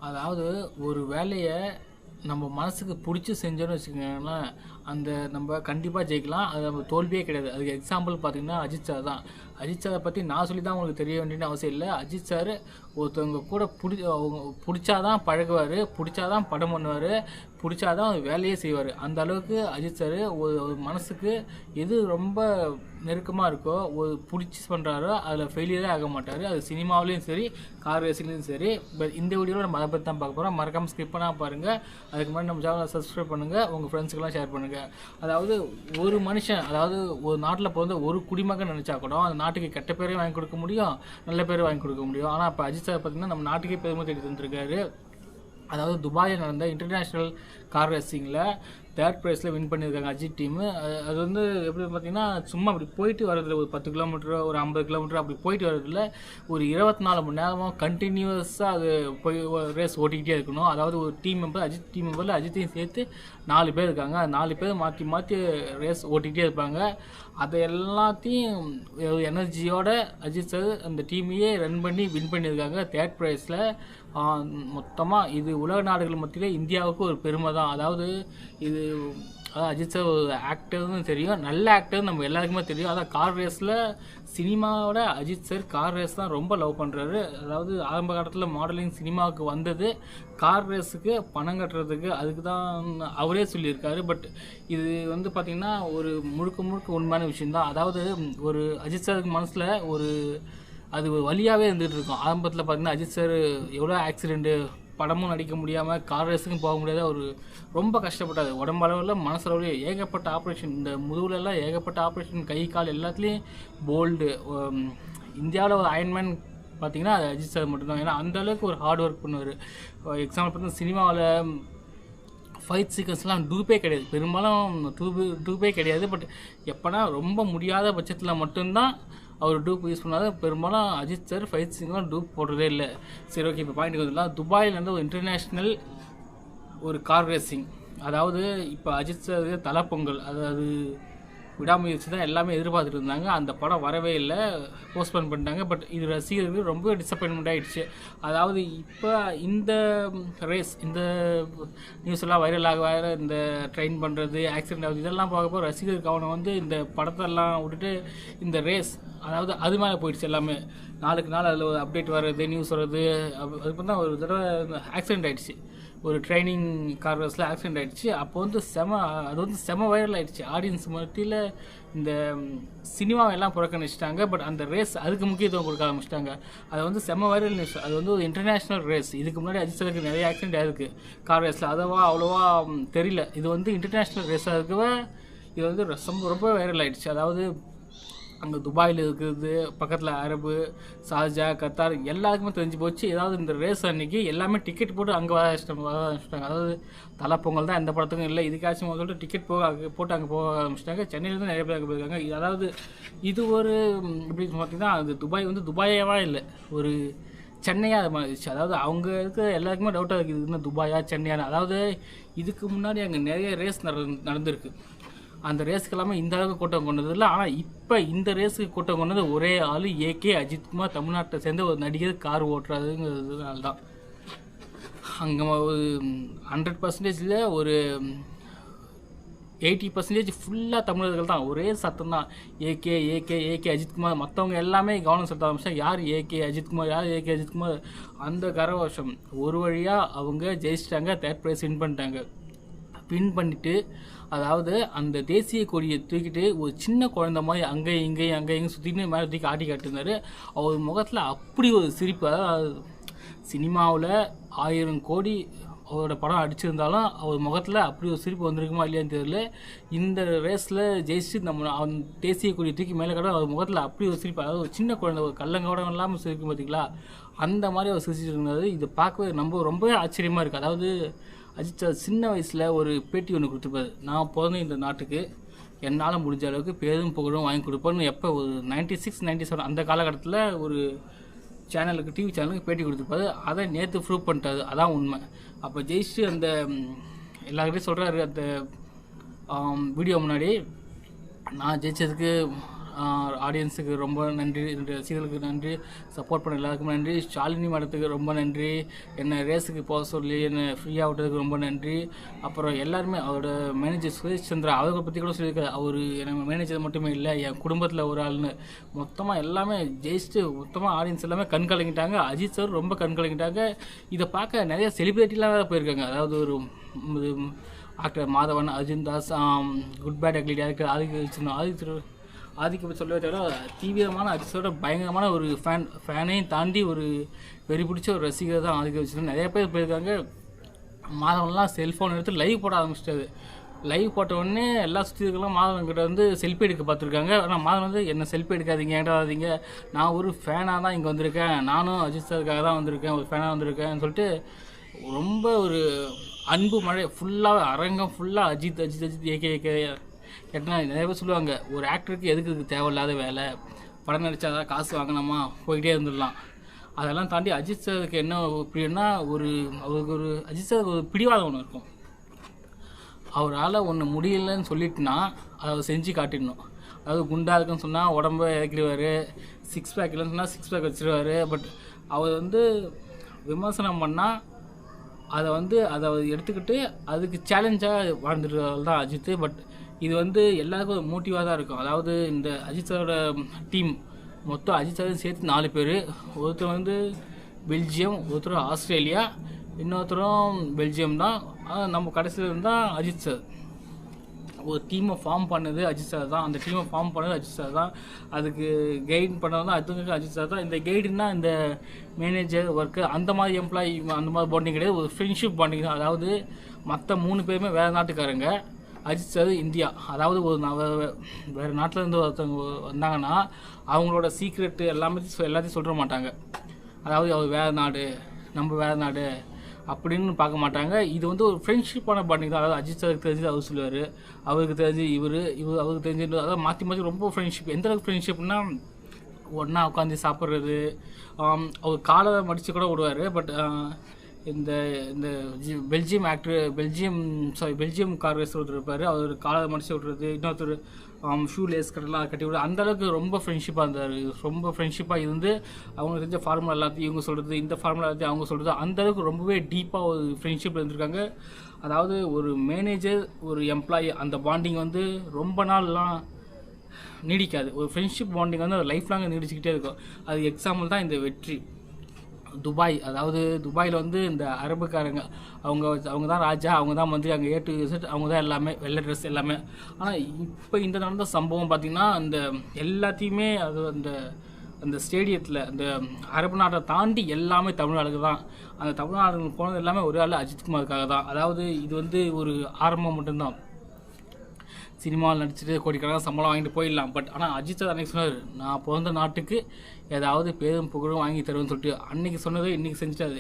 அதாவது ஒரு வேலைய நம்ம மனசுக்கு பிடிச்சி செஞ்சோன்னு வச்சுக்கோங்களேன், அந்த நம்ம கண்டிப்பாக ஜெயிக்கலாம். அது நம்ம தோல்வியே கிடையாது. அதுக்கு எக்ஸாம்பிள் பார்த்தீங்கன்னா அஜித் சார் தான். அஜித் சாரை பற்றி நான் சொல்லி தான் உங்களுக்கு தெரிய வேண்டியன்னு அவசியம் இல்லை. அஜித் சார் ஒருத்தவங்க கூட அவங்க பிடிச்சாதான் பழகுவார், பிடிச்சாதான் படம் பண்ணுவார், பிடிச்சாதான் வேலையே செய்வார். அந்த அளவுக்கு அஜித் சார் ஒரு மனசுக்கு எது ரொம்ப நெருக்கமாக இருக்கோ, ஒரு பிடிச்சி பண்ணுறாரோ அதில் ஃபெயிலியரே ஆக மாட்டார். அது சினிமாவிலையும் சரி, கார் ரேசிங்லையும் சரி. பட் இந்த வீடியோவில் நம்ம அதை பற்றி தான் பார்க்க போகிறோம். மறக்காமல் ஸ்கிப் பண்ணால் பாருங்கள். அதுக்கு முன்னாடி நம்ம சேனலை சப்ஸ்கிரைப் பண்ணுங்கள், உங்கள் ஃப்ரெண்ட்ஸுக்கெல்லாம் ஷேர் பண்ணுங்கள். அதாவது ஒரு மனுஷன், அதாவது ஒரு நாட்டில் பிறந்த ஒரு குடிமகன் நினச்சா கூட அந்த நாட்டுக்கு கெட்ட பேரையும் வாங்கி கொடுக்க முடியும், நல்ல பேரும் வாங்கி கொடுக்க முடியும். ஆனால் இப்போ அஜித் சார் பார்த்திங்கன்னா நம்ம நாட்டுக்கே பெருமை தேடி தந்துருக்காரு. அதாவது துபாயில் நடந்த இன்டர்நேஷ்னல் கார் ரேசிங்கில் 3rd ப்ரைஸில் வின் பண்ணியிருக்காங்க அஜித் டீமு. அது வந்து எப்படி பார்த்திங்கன்னா சும்மா அப்படி போயிட்டு வரதில்ல, ஒரு 10 கிலோமீட்டரோ ஒரு 50 கிலோமீட்டரோ அப்படி போயிட்டு வரதில்ல, ஒரு 24 மணி நேரமாக கண்டினியூஸாக அது போய் ரேஸ் ஓட்டிக்கிட்டே இருக்கணும். அதாவது ஒரு டீம் மெம்பர், அஜித் டீம் மெம்பரில் அஜித்தையும் சேர்த்து 4 பேர் இருக்காங்க. 4 பேர் மாற்றி மாற்றி ரேஸ் ஓட்டிக்கிட்டே இருப்பாங்க. அதை எல்லாத்தையும் எனர்ஜியோட அஜித் சார் அந்த டீமையே ரன் பண்ணி வின் பண்ணியிருக்காங்க 3rd ப்ரைஸில். மொத்தமாக இது உலக நாடுகள் மத்தியில் இந்தியாவுக்கு ஒரு பெருமை தான். அதாவது இது அஜித் சார் ஒரு ஆக்டர்னு தெரியும், நல்ல ஆக்டர் நம்ம எல்லாருக்குமே தெரியும். அதான் கார் ரேஸில் சினிமாவோட அஜித் சார் கார் ரேஸ் தான் ரொம்ப லவ் பண்ணுறாரு. அதாவது ஆரம்ப காலத்தில் மாடலிங் சினிமாவுக்கு வந்தது கார் ரேஸுக்கு பணம் கட்டுறதுக்கு, அதுக்கு தான் அவரே சொல்லியிருக்காரு. பட் இது வந்து பார்த்திங்கன்னா ஒரு முழுக்க முழுக்க உண்மையான விஷயந்தான். அதாவது ஒரு அஜித் சாருக்கு மனசில் ஒரு அது வழியாகவே இருந்துகிட்டு இருக்கும். ஆரம்பத்தில் பார்த்திங்கன்னா அஜித் சார் எவ்வளோ ஆக்சிடெண்ட்டு, படமும் நடிக்க முடியாமல் கார் ரேஸுக்கும் போக முடியாத ஒரு ரொம்ப கஷ்டப்பட்டார். உடம்பளவில் மனசளவில் ஏகப்பட்ட ஆப்ரேஷன், இந்த முதுகுலெல்லாம் ஏகப்பட்ட ஆப்ரேஷன், கை கால் எல்லாத்துலேயும் போல்டு. இந்தியாவில் ஒரு அயன்மேன் பார்த்திங்கன்னா அது அஜித் சார் மட்டும்தான். ஏன்னா அந்தளவுக்கு ஒரு ஹார்ட் ஒர்க் பண்ணுவார். எக்ஸாம்பிள் பார்த்தீங்கன்னா சினிமாவில் ஃபைட் சீக்வன்ஸ்லாம் டூப்பே கிடையாது, பெரும்பாலும் டூப்பே கிடையாது. பட் எப்போனா ரொம்ப முடியாத பட்சத்தில் மட்டும்தான் அவர் டூப் யூஸ் பண்ணாத. பெரும்பாலும் அஜித் சார் ஃபைட் சீன்லாம் டூப் போடுறதே இல்லை. சரி, ஓகே, இப்போ பாயிண்ட்டுக்கு வந்துடலாம். துபாயில் வந்து ஒரு இன்டர்நேஷ்னல் ஒரு கார் ரேசிங். அதாவது இப்போ அஜித் சார் தலை பொங்கல், அதாவது விடாமுயற்சி தான் எல்லாமே எதிர்பார்த்துட்டு இருந்தாங்க. அந்த படம் வரவே இல்லை, போஸ்ட்போன் பண்ணிட்டாங்க. பட் இது ரசிகர்களுக்கு ரொம்ப டிசப்பாயின்மெண்ட் ஆகிடுச்சு. அதாவது இப்போ இந்த ரேஸ், இந்த நியூஸ் எல்லாம் வைரல் ஆக வேறு, இந்த ட்ரெயின் பண்ணுறது, ஆக்சிடென்ட் ஆகுது, இதெல்லாம் பார்க்கப்போ ரசிகர் கவனம் வந்து இந்த படத்தெல்லாம் விட்டுட்டு இந்த ரேஸ், அதாவது அது மேலே போயிடுச்சு எல்லாமே. நாளுக்கு நாள் அதில் ஒரு அப்டேட் வர்றது, நியூஸ் வர்றது. அது பார்த்தா ஒரு தடவை ஆக்சிடென்ட் ஆகிடுச்சு, ஒரு ட்ரைனிங் கார் ரேஸில் ஆக்சிடென்ட் ஆகிடுச்சு. அப்போ வந்து அது வந்து செம வைரல் ஆகிடுச்சு. ஆடியன்ஸ் மத்தியில் இந்த சினிமாவை எல்லாம் புறக்கணிச்சிட்டாங்க. பட் அந்த ரேஸ் அதுக்கு முக்கியத்துவம் கொடுக்க ஆரம்பிச்சிட்டாங்க. அது வந்து செம வைரல் நியூஸ். அது வந்து ஒரு இன்டர்நேஷ்னல் ரேஸ். இதுக்கு முன்னாடி அஜித் சாருக்கு நிறைய ஆக்சிடென்ட் ஆகிருக்கு கார் ரேஸில், அவ்வளோவா தெரியல. இது வந்து இன்டர்நேஷ்னல் ரேஸாக இருக்கவே இது வந்து ரொம்ப வைரல் ஆகிடுச்சு. அதாவது அங்கே துபாயில் இருக்கிறது, பக்கத்தில் அரபு, ஷார்ஜா, கத்தார் எல்லாருக்குமே தெரிஞ்சு போச்சு. ஏதாவது இந்த ரேஸ் அன்றைக்கி எல்லாமே டிக்கெட் போட்டு அங்கே வர ஆரம்பிச்சிட்டாங்க. அதாவது தலை பொங்கல் தான் எந்த படத்துக்கும் இல்லை, இதுக்காச்சும் சொல்லிட்டு டிக்கெட் போட்டு அங்கே போக ஆரம்பிச்சிட்டாங்க. சென்னையிலேருந்து நிறைய பேர் அங்கே போயிருக்காங்க. அதாவது இது ஒரு எப்படி பார்த்தீங்கன்னா அது துபாய் வந்து துபாயாவா இல்லை, ஒரு சென்னையாக அது மாதிரிச்சு. அதாவது அவங்க இருக்க எல்லாருக்குமே டவுட்டாக இருக்குது, இது இன்னும் துபாயா சென்னையான. அதாவது இதுக்கு முன்னாடி அங்கே நிறைய ரேஸ் நடந்திருக்கு. அந்த ரேஸுக்கு எல்லாமே இந்த அளவுக்கு கூட்டம் கொண்டது இல்லை. ஆனால் இப்போ இந்த ரேஸுக்கு கூட்டம் கொண்டது ஒரே ஆள், ஏகே அஜித்குமார், தமிழ்நாட்டை சேர்ந்த ஒரு நடிகர் கார் ஓட்டுறதுங்கிறதுனால தான். அங்கே ஒரு 100%ல் ஒரு 80% ஃபுல்லாக தமிழர்கள் தான், ஒரே சத்தம் தான், ஏகே ஏகே ஏகே அஜித்குமார். மற்றவங்க எல்லாமே கவனம் செலுத்த ஆரம்பிச்சா யார் ஏகே அஜித்குமார், யார் ஏகே அஜித்குமார். அந்த கரவசம் ஒரு வழியாக அவங்க ஜெயிச்சிட்டாங்க, 3rd ப்ரைஸ் வின் பண்ணிட்டாங்க. வின் பண்ணிவிட்டு அதாவது அந்த தேசிய கொடியை தூக்கிட்டு ஒரு சின்ன குழந்தை மாதிரி அங்கேயும் இங்கேயும் சுற்றின்னு மேலே தூக்கி ஆட்டி காட்டுனார். அவர் முகத்தில் அப்படி ஒரு சிரிப்பு. அதாவது சினிமாவில் 1000 கோடி அவரோட படம் அடிச்சிருந்தாலும் அவர் முகத்தில் அப்படி ஒரு சிரிப்பு வந்திருக்குமா இல்லையான்னு தெரியல. இந்த ரேஸில் ஜெயிச்சு நம்ம தேசிய கொடியை தூக்கி மேலே காட்ட அவர் முகத்தில் அப்படி ஒரு சிரிப்பு. அதாவது ஒரு சின்ன குழந்தை ஒரு கல்லங்கோடம் இல்லாமல் சிரிக்கும் பார்த்தீங்களா, அந்த மாதிரி அவர் சிரிச்சிட்டு இருந்தார். இதை பார்க்கவே ரொம்பவே ஆச்சரியமாக இருக்குது. அதாவது அஜித் சார் சின்ன வயசில் ஒரு பேட்டி ஒன்று கொடுத்துருப்பாரு, நான் பிறந்த இந்த நாட்டுக்கு என்னால் முடிஞ்ச அளவுக்கு பேரும் புகழும் வாங்கி கொடுப்பேன்னு. எப்போ ஒரு 96, 97 அந்த காலகட்டத்தில் ஒரு சேனலுக்கு, டிவி சேனலுக்கு பேட்டி கொடுத்துருப்பாரு. அதை நேற்று ப்ரூவ் பண்ணிட்டாரு, அதான் உண்மை. அப்போ ஜெயிச்சு அந்த எல்லாருக்கிட்டையும் சொல்கிறாரு அந்த வீடியோ முன்னாடி, நான் ஜெயிச்சதுக்கு ஆடியன்ஸுக்கு ரொம்ப நன்றி, என்னுடைய ரசிகர்களுக்கு நன்றி, சப்போர்ட் பண்ண எல்லாருக்கும் நன்றி, ஷாலினி மேடத்துக்கு ரொம்ப நன்றி, என்னை ரேஸுக்கு போக சொல்லி என்னை ஃப்ரீயாக விட்டதுக்கு ரொம்ப நன்றி. அப்புறம் எல்லாருமே அவரோட மேனேஜர் சுரேஷ் சந்திரா அவரை பற்றி கூட சொல்லியிருக்காரு. அவர் எனக்கு மேனேஜர் மட்டுமே இல்லை, என் குடும்பத்தில் ஒரு ஆள்னு. மொத்தமாக எல்லாமே ஜெயிச்சுட்டு மொத்தமாக ஆடியன்ஸ் எல்லாமே கண் கலங்கிட்டாங்க. அஜித் சார் ரொம்ப கண் கலங்கிட்டாங்க. இதை பார்க்க நிறைய செலிபிரிட்டிலாம் வேறு போயிருக்காங்க. அதாவது ஒரு actor Madhavan, Arjun Das, good bad ugly director ஆதிக்கு பற்றி சொல்லவே தவிர தீவிரமான அஜித்தோட பயங்கரமான ஒரு ஃபேனையும் தாண்டி ஒரு வெறி பிடிச்ச ஒரு ரசிகர் தான் ஆதிக்க வச்சுருக்கோம். நிறைய பேர் போயிருக்காங்க. மாதவன்லாம் செல்ஃபோன் எடுத்து லைவ் போட ஆரம்பிச்சிட்டாரு. லைவ் போட்ட உடனே எல்லா சுற்றிகளும் மாதவன்கிட்ட வந்து செல்ஃபி எடுக்க பார்த்துருக்காங்க. ஆனால் மாதவன் வந்து என்ன செல்ஃபி எடுக்காதீங்க, ஏண்டாதீங்க, நான் ஒரு ஃபேனாக தான் இங்கே வந்திருக்கேன், நானும் அஜித் சாருக்காக தான் வந்திருக்கேன், ஒரு ஃபேனாக வந்திருக்கேன்னு சொல்லிட்டு ரொம்ப ஒரு அன்பு மழை ஃபுல்லாக அரங்கம் ஃபுல்லாக அஜித் அஜித் அஜித் ஏகே கேட்டால் நிறைய பேர் சொல்லுவாங்க, ஒரு ஆக்டருக்கு எதுக்கு தேவையில்லாத வேலை, படம் நடித்தா தான் காசு வாங்கினோமா போய்கிட்டே இருந்துடலாம். அதெல்லாம் தாண்டி அஜித் சாருக்கு என்ன பிரியன்னா அவருக்கு ஒரு அஜித் சாருக்கு ஒரு பிடிவாதம் ஒன்று இருக்கும். அவரால் ஒன்று முடியலன்னு சொல்லிட்டுனா அதை செஞ்சு காட்டிடணும். அதாவது குண்டாக இருக்குன்னு சொன்னால் உடம்ப இறக்கிடுவார், சிக்ஸ் பேக் இல்லைன்னு சொன்னால் சிக்ஸ் பேக் வச்சுருவார். பட் அவர் வந்து விமர்சனம் பண்ணால் அதை எடுத்துக்கிட்டு அதுக்கு சேலஞ்சாக வாழ்ந்துட்டு தான் அஜித். பட் இது வந்து எல்லாருக்கும் ஒரு மோட்டிவாக தான் இருக்கும். அதாவது இந்த அஜித் சாரோட டீம் மொத்தம் அஜித் சாரும் சேர்த்து 4 பேர். ஒருத்தர் வந்து பெல்ஜியம், ஒருத்தர் ஆஸ்திரேலியா, இன்னொருத்தரும் பெல்ஜியம் தான். நம்ம கடைசியில் இருந்தால் அஜித் சார் ஒரு டீமை ஃபார்ம் பண்ணது அஜித் சார் தான். அந்த டீமை ஃபார்ம் பண்ணது அஜித் சார் தான். அதுக்கு கைட் பண்ணது தான் அதுக்கு அஜித் சார் தான். இந்த கைடுன்னா இந்த மேனேஜர் ஒர்க்கு அந்த மாதிரி எம்ப்ளாயி அந்த மாதிரி பாண்டிங் கிடையாது, ஒரு ஃப்ரெண்ட்ஷிப் பாண்டிங் தான். அதாவது மற்ற 3 பேருமே வேறு நாட்டுக்காரங்க, அஜித் சார் இந்தியா. அதாவது ஒரு வேறு நாட்டிலேருந்து ஒருத்தவங்க வந்தாங்கன்னா அவங்களோட சீக்ரெட்டு எல்லாத்தையும் சொல்ல மாட்டாங்க. அதாவது அவர் வேறு நாடு, நம்ம வேறு நாடு அப்படின்னு பார்க்க மாட்டாங்க. இது வந்து ஒரு ஃப்ரெண்ட்ஷிப்பான பாண்டிங் தான். அதாவது அஜித் சாருக்கு தெரிஞ்சு அவர் சொல்லுவார், அவருக்கு தெரிஞ்சு இவர் அவருக்கு தெரிஞ்சு, அதாவது மாற்றி ரொம்ப ஃப்ரெண்ட்ஷிப். எந்த அளவுக்கு ஃப்ரெண்ட்ஷிப்னா ஒன்றா உட்காந்து சாப்பிட்றது, அவர் காலை மடித்து கூட விடுவார். பட் இந்த இந்த பெல்ஜியம் கார் ரேஸ் ஒருத்தர் இருப்பார், அவர் காலை மடித்து விட்றது, இன்னொருத்தர் ஷூ லேஸ் கட்டெல்லாம் கட்டி விட, அந்தளவுக்கு ரொம்ப ஃப்ரெண்ட்ஷிப்பாக இருந்தார். ரொம்ப ஃப்ரெண்ட்ஷிப்பாக இருந்து அவங்களுக்கு தெரிஞ்ச ஃபார்முலா எல்லாத்தையும் இவங்க சொல்கிறது, இந்த ஃபார்முலா எல்லாத்தையும் அவங்க சொல்கிறது, அந்தளவுக்கு ரொம்பவே டீப்பாக ஒரு ஃப்ரெண்ட்ஷிப் இருந்திருக்காங்க. அதாவது ஒரு மேனேஜர் ஒரு எம்ப்ளாயி அந்த பாண்டிங் வந்து ரொம்ப நாள்லாம் நீடிக்காது. ஒரு ஃப்ரெண்ட்ஷிப் பாண்டிங் வந்து லைஃப் லாங் நீடிச்சுக்கிட்டே இருக்கும். அது எக்ஸாம்பிள் தான் இந்த வெற்றி. துபாய், அதாவது துபாயில் வந்து இந்த அரபுக்காரங்க அவங்க தான் ராஜா, அவங்க தான் மந்திரி, அங்கே ஏ டு இசட் அவங்க தான் எல்லாமே, வெள்ளை ட்ரெஸ் எல்லாமே. ஆனால் இப்போ இந்த நடந்த சம்பவம் பார்த்திங்கன்னா அந்த எல்லாத்தையுமே அது அந்த ஸ்டேடியத்தில் அந்த அரபு நாட்டை தாண்டி எல்லாமே தமிழ்நாடுக்கு தான். அந்த தமிழ்நாடு போனது எல்லாமே ஒரே ஆள் அஜித்குமாருக்காக தான். அதாவது இது வந்து ஒரு ஆரம்பம் மட்டும்தான். சினிமாவில் நடிச்சுட்டு கோடிக்கணக்கான சம்பளம் வாங்கிட்டு போயிடலாம். பட் ஆனால் அஜித் சார் அன்றைக்கி சொன்னார், நான் பிறந்த நாட்டுக்கு ஏதாவது பேரும் புகழும் வாங்கி தருவேன்னு சொல்லிட்டு அன்றைக்கி சொன்னதை இன்றைக்கி செஞ்சுட்டாரு.